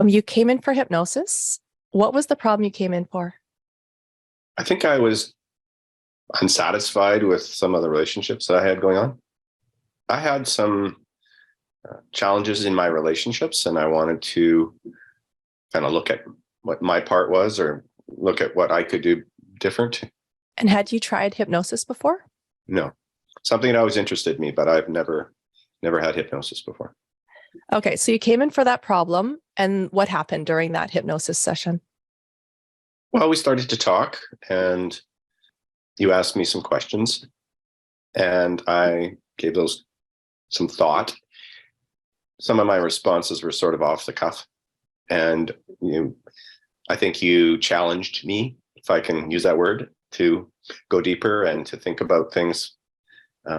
You came in for hypnosis. What was the problem you came in for? I think I was unsatisfied with some of the relationships that I had going on. I had some challenges in my relationships, and I wanted to kind of look at what my part was or look at what I could do different. And had you tried hypnosis before? No, something that always interested me, but I've never had hypnosis before. Okay, so you came in for that problem, and what happened during that hypnosis session? Well, we started to talk, and you asked me some questions, and I gave those some thought. Some of my responses were sort of off the cuff, and I think you challenged me, if I can use that word, to go deeper and to think about things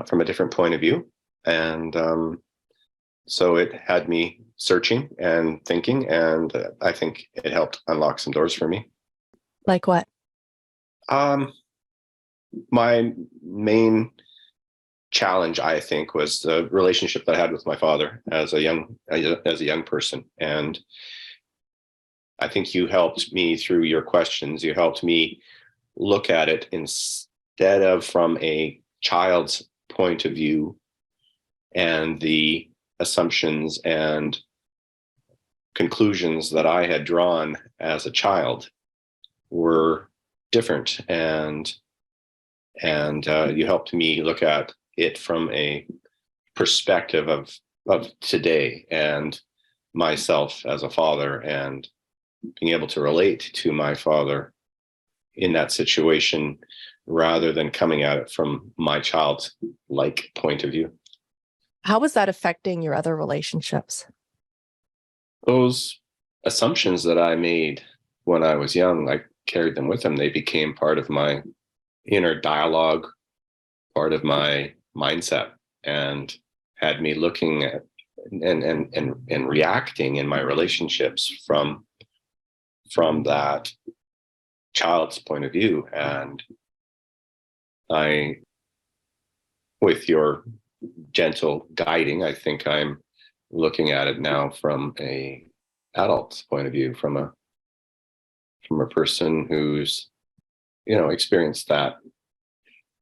from a different point of view. And so it had me searching and thinking, and I think it helped unlock some doors for me. Like what? My main challenge, I think, was the relationship that I had with my father as a young person. And I think you helped me through your questions. You helped me look at it instead of from a child's point of view, and the assumptions and conclusions that I had drawn as a child were different. And you helped me look at it from a perspective of today and myself as a father, and being able to relate to my father in that situation rather than coming at it from my child's point of view. How was that affecting your other relationships? Those assumptions that I made when I was young, I carried them with them. They became part of my inner dialogue, part of my mindset, and had me looking at and reacting in my relationships from that child's point of view. And with your gentle guiding, I think I'm looking at it now from a adult's point of view, from a person who's experienced that.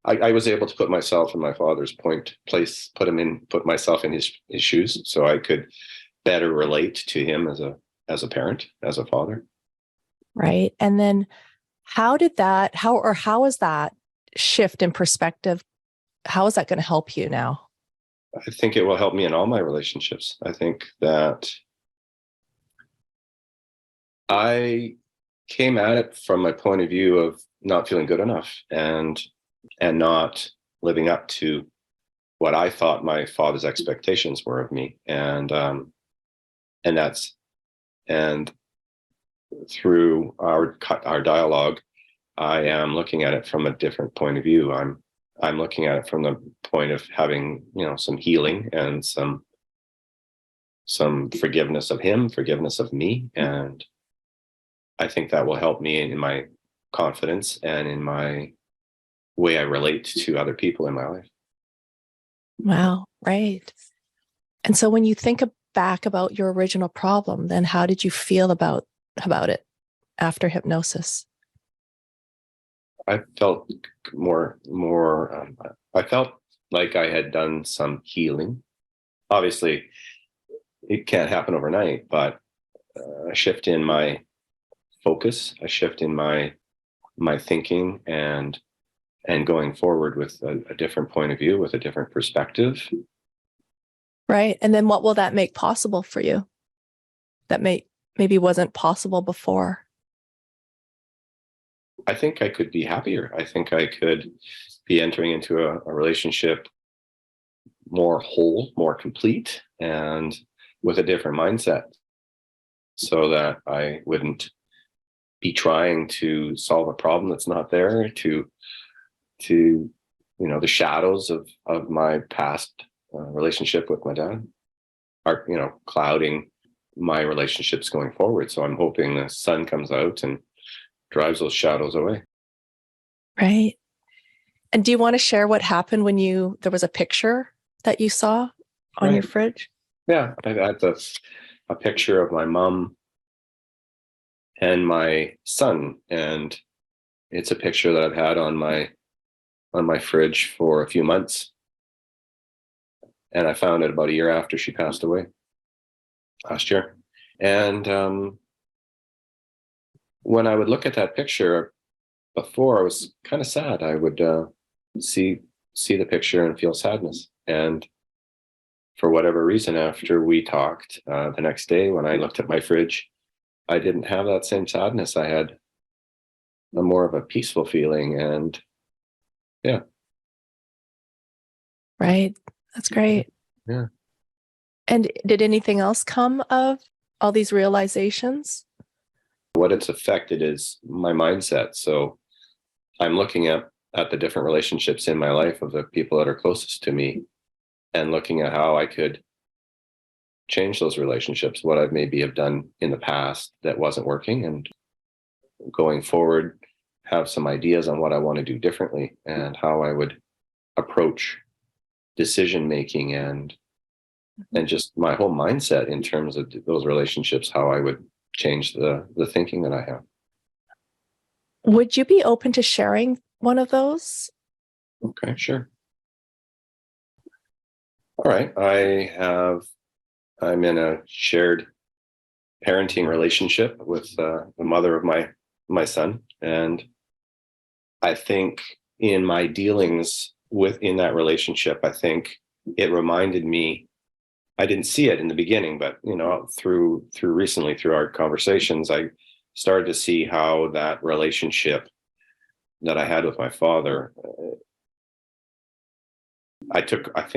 I was able to put myself in my father's put myself in his shoes, so I could better relate to him as a parent, as a father. Right. And then how is that shift in perspective? How is that going to help you now? I think it will help me in all my relationships. I think that I came at it from my point of view of not feeling good enough and not living up to what I thought my father's expectations were of me. And through our dialogue, I am looking at it from a different point of view. I'm looking at it from the point of having, some healing and some forgiveness of him, forgiveness of me. And I think that will help me in my confidence and in my way I relate to other people in my life. Wow. Right. And so when you think back about your original problem, then how did you feel about it after hypnosis? I felt I felt like I had done some healing. Obviously, it can't happen overnight, but a shift in my focus, a shift in my thinking, and going forward with a different point of view, with a different perspective. Right. And then what will that make possible for you that maybe wasn't possible before? I think I could be happier. I think I could be entering into a relationship more whole, more complete, and with a different mindset, so that I wouldn't be trying to solve a problem that's not there, to the shadows of my past relationship with my dad are clouding my relationships going forward. So I'm hoping the sun comes out and drives those shadows away. Right. And do you want to share what happened when there was a picture that you saw on your fridge? Yeah, I had a picture of my mom and my son. And it's a picture that I've had on my fridge for a few months. And I found it about a year after she passed away last year. And when I would look at that picture before, I was kind of sad. I would see the picture and feel sadness. And for whatever reason, after we talked the next day, when I looked at my fridge, I didn't have that same sadness. I had a more of a peaceful feeling. And yeah. Right. That's great. Yeah. And did anything else come of all these realizations? What it's affected is my mindset. So I'm looking at the different relationships in my life of the people that are closest to me, and looking at how I could change those relationships, what I maybe have done in the past that wasn't working, and going forward, have some ideas on what I want to do differently and how I would approach decision making and just my whole mindset in terms of those relationships, how I would change the thinking that I have. Would you be open to sharing one of those? Okay, sure. All right. I'm in a shared parenting relationship with the mother of my son. And I think in my dealings within that relationship, I think it reminded me, I didn't see it in the beginning, but through recently, through our conversations, I started to see how that relationship that I had with my father, I took that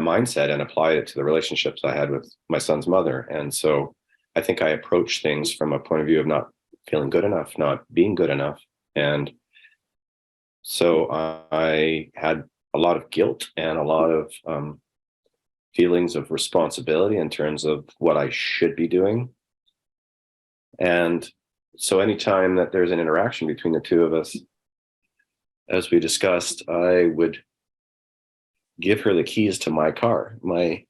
mindset and applied it to the relationships I had with my son's mother. And so I think I approached things from a point of view of not feeling good enough, not being good enough. And so I had a lot of guilt and a lot of feelings of responsibility in terms of what I should be doing. And so anytime that there's an interaction between the two of us, as we discussed, I would give her the keys to my car, my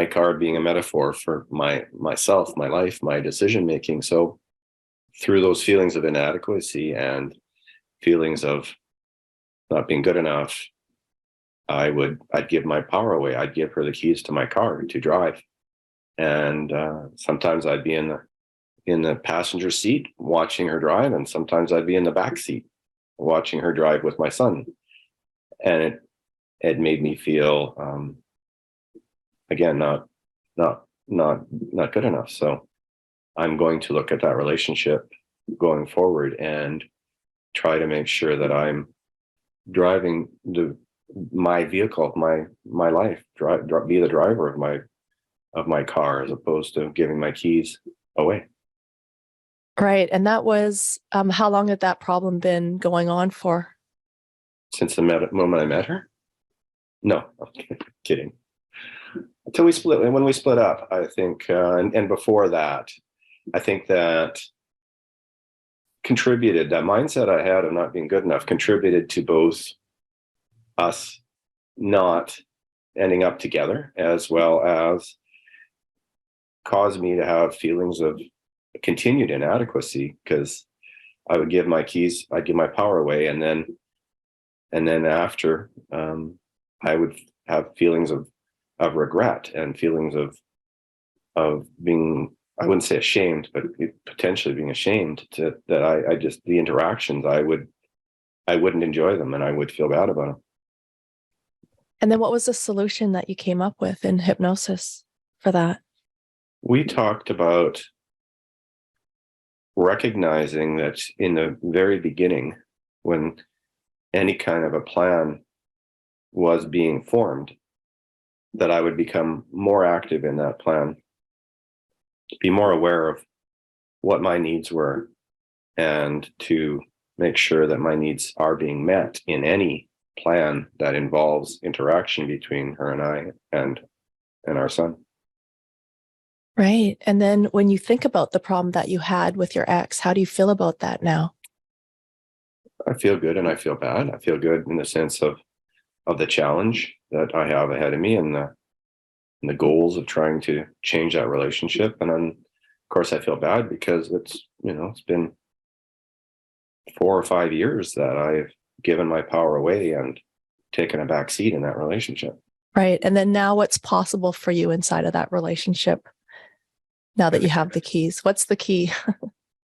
car being a metaphor for myself, my life, my decision making. So through those feelings of inadequacy and feelings of not being good enough, I'd give my power away. I'd give her the keys to my car to drive. And sometimes I'd be in the passenger seat watching her drive, and sometimes I'd be in the back seat watching her drive with my son. And it made me feel again not good enough. So I'm going to look at that relationship going forward and try to make sure that I'm driving my vehicle, my life, be the driver of my car, as opposed to giving my keys away. Right. And that was, how long had that problem been going on for? Since the moment I met her? No, I'm kidding. Until we split, and when we split up, I think, and before that, I think that contributed, that mindset I had of not being good enough contributed to both us not ending up together, as well as caused me to have feelings of continued inadequacy, because I would give my keys, I'd give my power away, and then after, I would have feelings of regret and feelings of being, I wouldn't say ashamed, but potentially being ashamed that I just, the interactions, I wouldn't enjoy them and I would feel bad about them. And then what was the solution that you came up with in hypnosis for that? We talked about recognizing that in the very beginning, when any kind of a plan was being formed, that I would become more active in that plan, be more aware of what my needs were, and to make sure that my needs are being met in any plan that involves interaction between her and I and our son. Right. And then when you think about the problem that you had with your ex, how do you feel about that now? I feel good and I feel bad. I feel good in the sense of the challenge that I have ahead of me, and the goals of trying to change that relationship. And course, I feel bad because it's been 4 or 5 years that I've given my power away and taken a back seat in that relationship. Right. And then now what's possible for you inside of that relationship now that you have the keys? What's the key?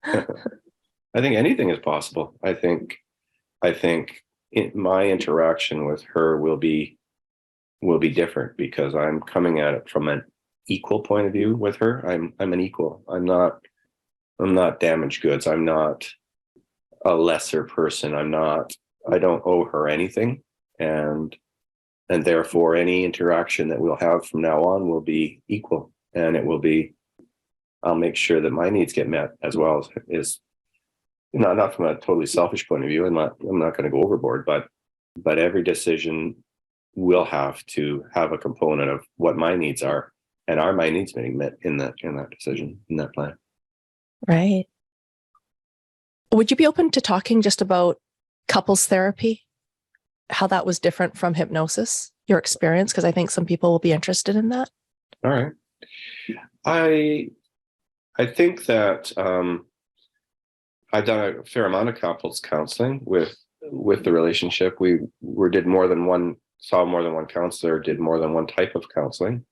I think anything is possible. I think my interaction with her will be different because I'm coming at it from an equal point of view with her. I'm an equal. I'm not damaged goods. I'm not a lesser person. I don't owe her anything. And therefore any interaction that we'll have from now on will be equal. And I'll make sure that my needs get met as well as not from a totally selfish point of view. I'm not going to go overboard, but every decision will have to have a component of what my needs are, and are my needs being met in that decision, in that plan. Right. Would you be open to talking just about couples therapy, how that was different from hypnosis, your experience? Because I think some people will be interested in that. All right. I think that I've done a fair amount of couples counseling with the relationship. We saw more than one counselor, did more than one type of counseling,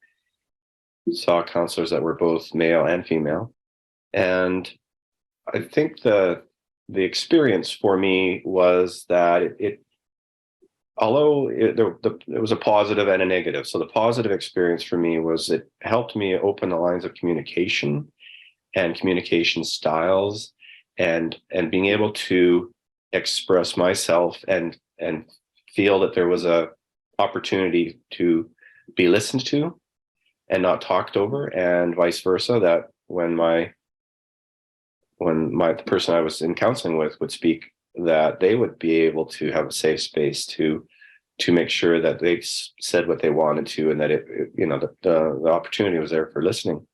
saw counselors that were both male and female. And I think the experience for me was that although it was a positive and a negative. So the positive experience for me was it helped me open the lines of communication and communication styles and being able to express myself and feel that there was a opportunity to be listened to and not talked over, and vice versa, that when the person I was in counseling with would speak, that they would be able to have a safe space to make sure that they said what they wanted to, and that the opportunity was there for listening.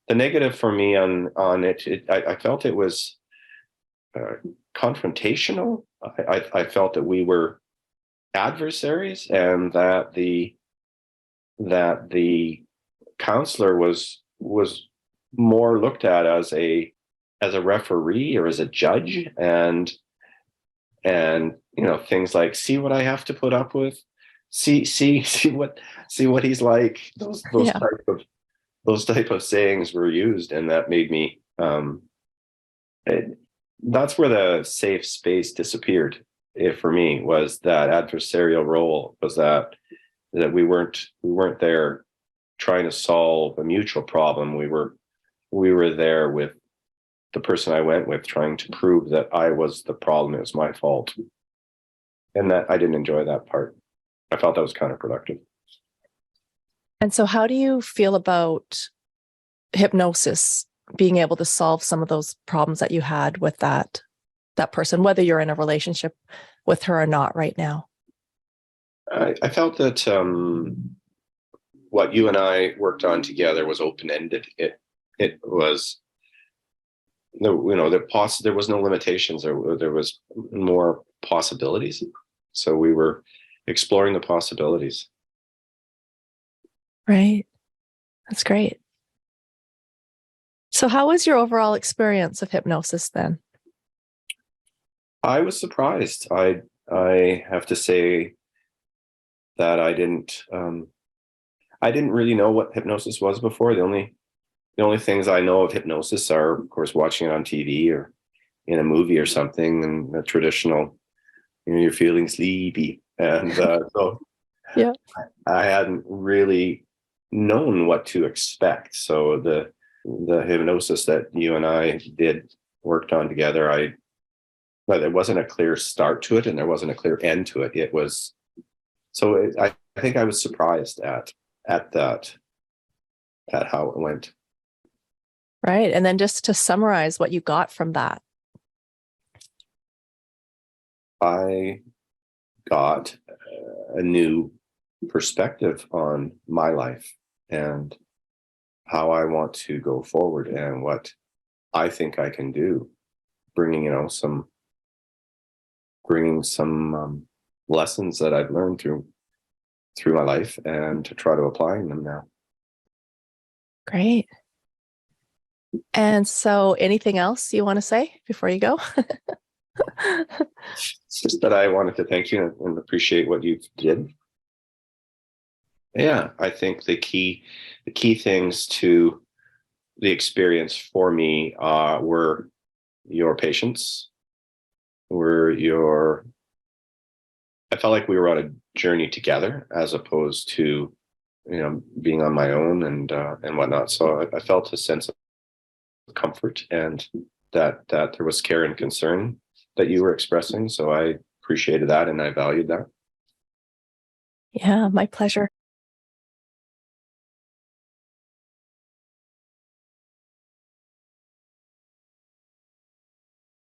The negative for me on it, I felt it was confrontational. I felt that we were adversaries, and that the counselor was more looked at as a referee or as a judge, and things like, see what I have to put up with, see what he's like. Those Yeah. type of sayings were used, and that made me that's where the safe space disappeared. For me, was that adversarial role, was that we weren't there trying to solve a mutual problem. We were there with the person I went with, trying to prove that I was the problem, it was my fault. And that I didn't enjoy that part. I felt that was counterproductive. And so how do you feel about hypnosis being able to solve some of those problems that you had with that person, whether you're in a relationship with her or not right now? I felt that what you and I worked on together was open-ended. It was there was no limitations. There was more possibilities. So we were exploring the possibilities. Right. That's great. So how was your overall experience of hypnosis then? I was surprised. I have to say that I didn't really know what hypnosis was before. The only things I know of hypnosis are, of course, watching it on TV or in a movie or something, and the traditional, you're feeling sleepy. And so Yeah. I hadn't really known what to expect. So the hypnosis that you and I worked on together, but there wasn't a clear start to it, and there wasn't a clear end to it. I think I was surprised at how it went. Right. And then just to summarize what you got from that. I got a new perspective on my life and how I want to go forward and what I think I can do, bringing some lessons that I've learned through my life, and to try to apply them now. Great. And so anything else you want to say before you go? It's just that I wanted to thank you and appreciate what you did. Yeah, I think the key things to the experience for me were your patience, were your. I felt like we were on a journey together as opposed to, being on my own and whatnot. So I felt a sense of comfort and that there was care and concern that you were expressing. So I appreciated that and I valued that. Yeah, my pleasure.